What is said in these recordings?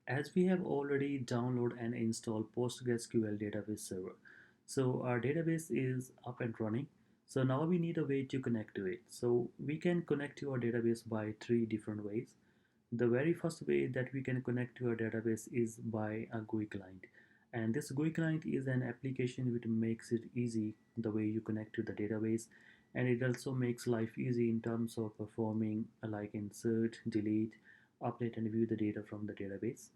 As we have already downloaded and installed PostgreSql database server, so our database is up and running. So now we need a way to connect to it. So we can connect to our database by three different ways. The very first way that we can connect to our database is by a GUI client. And this GUI client is an application which makes it easy the way you connect to the database. And it also makes life easy in terms of performing like insert, delete, update and view the data from the database.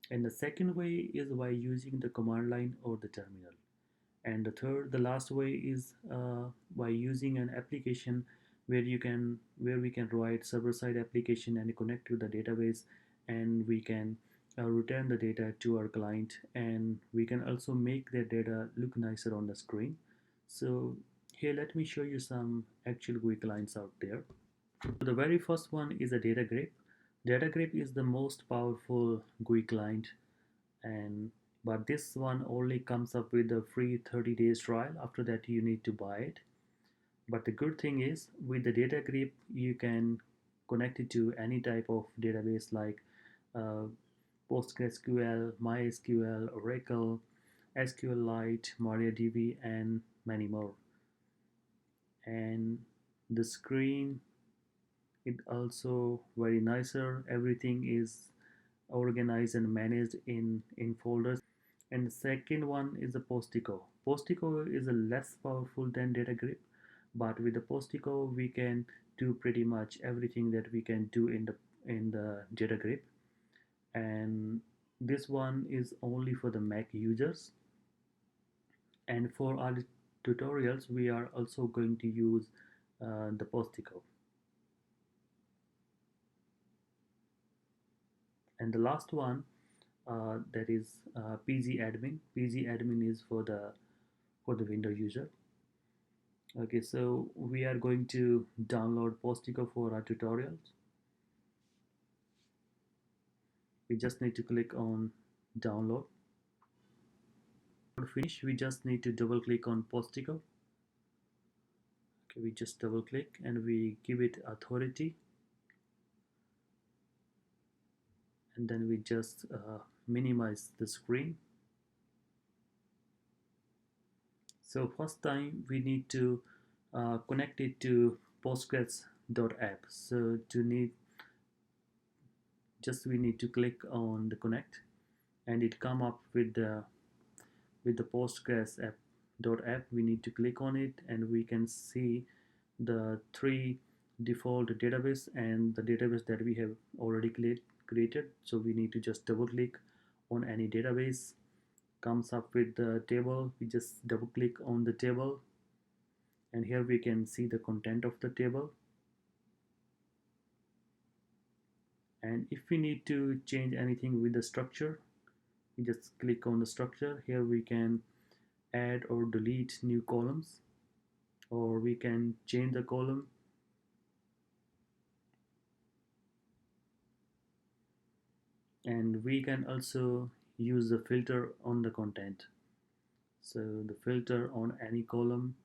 And the second way is by using the command line or the terminal. And the last way is by using an application where we can write server-side application and connect to the database, and we can return the data to our client, and we can also make the data look nicer on the screen. So here, let me show you some actual GUI clients out there. So the very first one is a data grep. Data grep is the most powerful GUI client, and but this one only comes up with a free 30 days trial. After that you need to buy it. But the good thing is, with the data grep you can connect it to any type of database like uh, PostgreSQL, MySQL, Oracle, SQLite, MariaDB, and many more. And the screen, it also very nicer. Everything is organized and managed in folders. And the second one is the Postico. Postico is a less powerful than DataGrip, but with the Postico we can do pretty much everything that we can do in the DataGrip. And this one is only for the Mac users. And for our tutorials we are also going to use the Postico. And the last one, that is PG-admin. PG-admin is for the window user. Okay, so we are going to download Postico for our tutorials. We just need to click on download. To finish, we just need to double click on Postico. Okay, we just double click and we give it authority, and then we just minimize the screen. So first time we need to connect it to Postgres.app. So to need just we need to click on the connect, and it come up with the Postgres app. We need to click on it, and we can see the three default database and the database that we have already created. So we need to just double click on any database. Comes up with the table. We just double click on the table, and here we can see the content of the table. And if we need to change anything with the structure, we just click on the structure. Here we can add or delete new columns, or we can change the column. And we can also use the filter on the content. So the filter on any column,